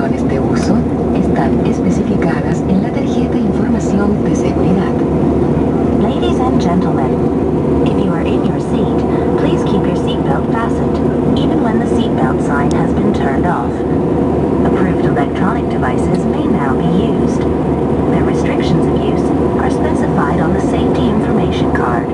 restricciones de uso están especificadas en la tarjeta Información de Seguridad. Ladies and gentlemen, if you are in your seat, please keep your seatbelt fastened, even when the seatbelt sign has been turned off. Approved electronic devices may now be used. Their restrictions of use are specified on the safety information card.